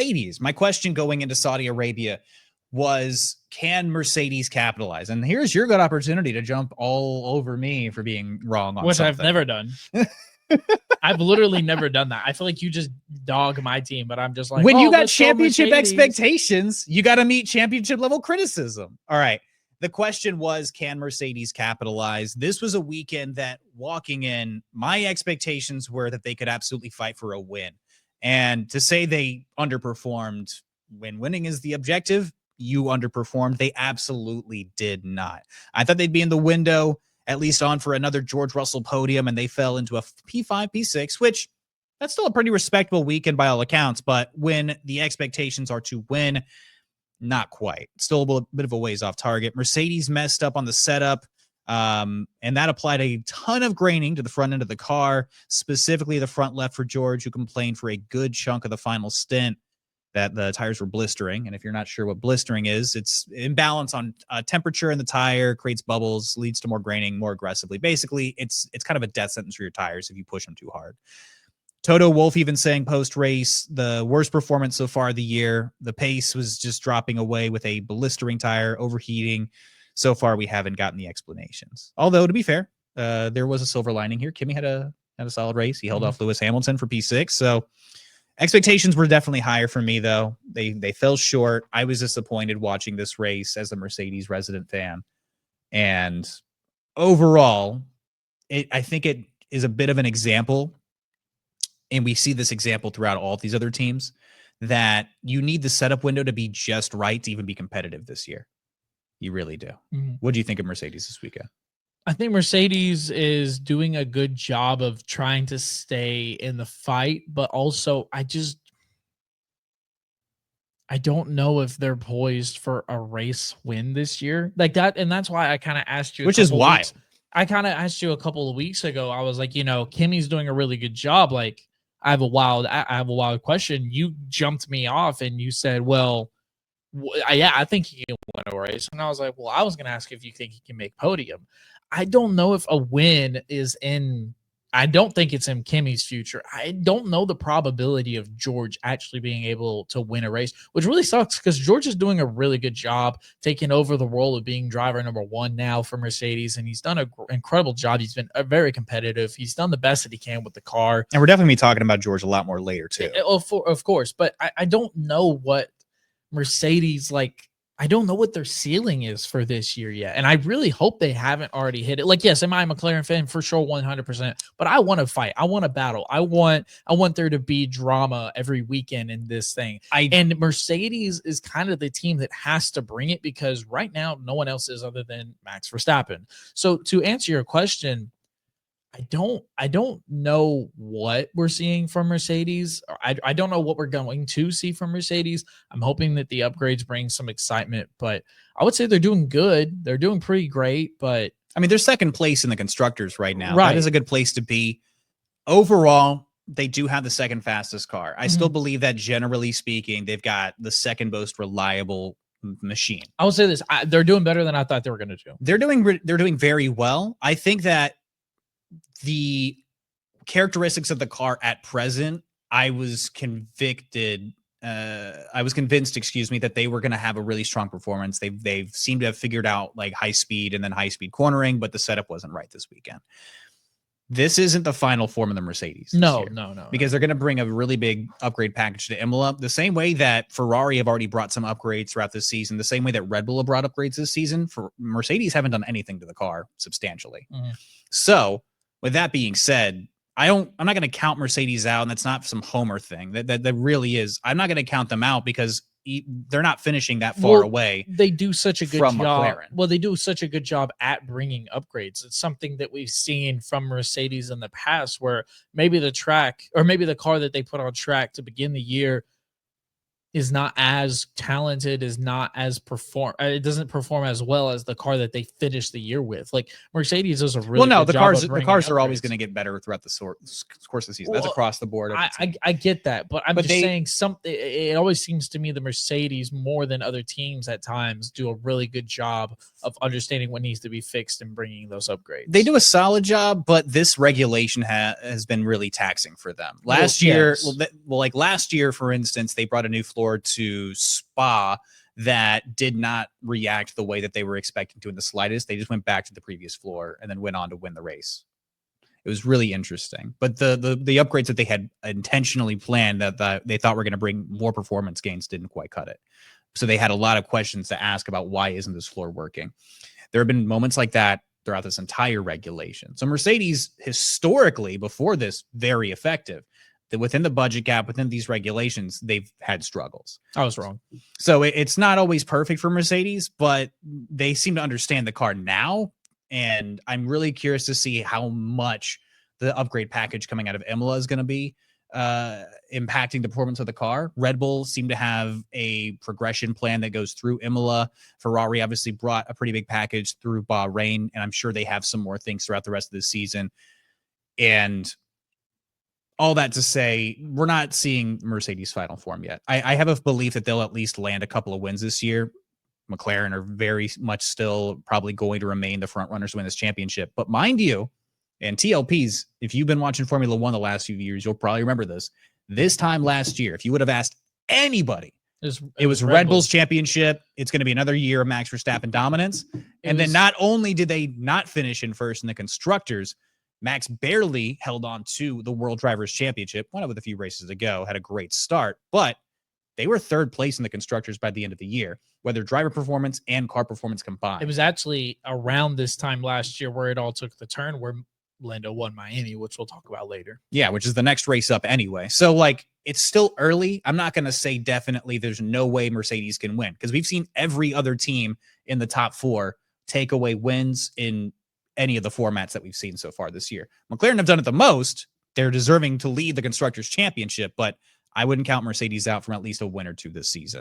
Mercedes. My question going into Saudi Arabia was, can Mercedes capitalize? And here's your good opportunity to jump all over me for being wrong on which something. I've never done. I've literally never done that. I feel like you just dog my team, but I'm just like, when you got let's go championship Mercedes. expectations, you got to meet championship level criticism. All right. The question was, can Mercedes capitalize? This was a weekend that, walking in, my expectations were that they could absolutely fight for a win. And to say they underperformed when winning is the objective, you underperformed. They absolutely did not. I thought they'd be in the window, at least on for another George Russell podium, and they fell into a P5, P6, which that's still a pretty respectable weekend by all accounts. But when the expectations are to win, not quite. Still a bit of a ways off target. Mercedes messed up on the setup, and that applied a ton of graining to the front end of the car, specifically the front left for George, who complained for a good chunk of the final stint that the tires were blistering. And if you're not sure what blistering is, it's imbalance on temperature in the tire, creates bubbles, leads to more graining more aggressively. Basically, it's kind of a death sentence for your tires if you push them too hard. Toto Wolff even saying post-race, the worst performance so far of the year. The pace was just dropping away with a blistering tire, overheating. So far, we haven't gotten the explanations. Although, to be fair, there was a silver lining here. Kimi had a solid race. He held off Lewis Hamilton for P6. So expectations were definitely higher for me, though. They fell short. I was disappointed watching this race as a Mercedes resident fan. And overall, I think it is a bit of an example, and we see this example throughout all of these other teams, that you need the setup window to be just right to even be competitive this year. You really do. Mm-hmm. What do you think of Mercedes this weekend? I think Mercedes is doing a good job of trying to stay in the fight, but also I don't know if they're poised for a race win this year like that. And that's why I kind of asked you, which is why I kind of asked you a couple of weeks ago. I was like, Kimi's doing a really good job. Like, I have a wild question. You jumped me off and you said, well, yeah, I think he can win a race. And I was like, well, I was going to ask if you think he can make podium. I don't know if a win is in. I don't think it's in Kimi's future. I don't know the probability of George actually being able to win a race, which really sucks because George is doing a really good job taking over the role of being driver number one now for Mercedes, and he's done an incredible job. He's been very competitive. He's done the best that he can with the car. And we're definitely talking about George a lot more later, too. Of course, but I don't know what Mercedes, I don't know what their ceiling is for this year yet. And I really hope they haven't already hit it. Like, yes, am I a McLaren fan? For sure, 100%. But I want to fight. I want to battle. I want there to be drama every weekend in this thing. And Mercedes is kind of the team that has to bring it because right now, no one else is other than Max Verstappen. So to answer your question, I don't know what we're seeing from Mercedes. I don't know what we're going to see from Mercedes. I'm hoping that the upgrades bring some excitement, but I would say they're doing good. They're doing pretty great, but I mean, they're second place in the constructors right now. Right. That is a good place to be. Overall, they do have the second fastest car. I still believe that, generally speaking, they've got the second most reliable machine. I will say this. They're doing better than I thought they were going to do. They're doing very well. I think that the characteristics of the car at present, I was convinced, that they were going to have a really strong performance. They've seemed to have figured out high speed and then high speed cornering, but the setup wasn't right this weekend. This isn't the final form of the Mercedes. No. Because they're going to bring a really big upgrade package to Imola, the same way that Ferrari have already brought some upgrades throughout this season, the same way that Red Bull have brought upgrades this season. For Mercedes haven't done anything to the car substantially. So with that being said, I'm not going to count Mercedes out, and that's not some homer thing. That really is. I'm not going to count them out because they're not finishing that far away. They do such a good from job. McLaren. Well, they do such a good job at bringing upgrades. It's something that we've seen from Mercedes in the past, where maybe the track or maybe the car that they put on track to begin the year is not as talented, is not as it doesn't perform as well as the car that they finished the year with. Like Mercedes does a really good the job cars of the bringing cars are always upgrades. going to get better throughout the course of the season. That's Well, across the board. I get that, but I'm But just saying something. It always seems to me the Mercedes more than other teams at times do a really good job of understanding what needs to be fixed and bringing those upgrades. They do a solid job, but this regulation has been really taxing for them. Last year, like last year, for instance, they brought a new floor to Spa that did not react the way that they were expecting to in the slightest. They just went back to the previous floor and then went on to win the race. It was really interesting. But the upgrades that they had intentionally planned that they thought were going to bring more performance gains didn't quite cut it. So they had a lot of questions to ask about why isn't this floor working. There have been moments like that throughout this entire regulation. So Mercedes historically before this, very effective. That within the budget gap, within these regulations, they've had struggles. I was wrong. So it's not always perfect for Mercedes, but they seem to understand the car now. And I'm really curious to see how much the upgrade package coming out of Imola is going to be impacting the performance of the car. Red Bull seemed to have a progression plan that goes through Imola. Ferrari obviously brought a pretty big package through Bahrain, and I'm sure they have some more things throughout the rest of the season. And all that to say, we're not seeing Mercedes final form yet. I have a belief that they'll at least land a couple of wins this year. McLaren are very much still probably going to remain the front runners to win this championship. But mind you, and TLPs, if you've been watching Formula One the last few years, you'll probably remember this. This time last year, if you would have asked anybody, it was Red Bull's championship. It's going to be another year of Max Verstappen dominance. Then not only did they not finish in first in the constructors, Max barely held on to the World Drivers' Championship, won it with a few races to go, had a great start, but they were third place in the constructors by the end of the year, whether driver performance and car performance combined. It was actually around this time last year where it all took the turn, where Lando won Miami, which we'll talk about later. Yeah, which is the next race up anyway. So, like, it's still early. I'm not going to say definitely there's no way Mercedes can win because we've seen every other team in the top four take away wins in any of the formats that we've seen so far this year. McLaren have done it the most. They're deserving to lead the Constructors' Championship, but I wouldn't count Mercedes out from at least a win or two this season.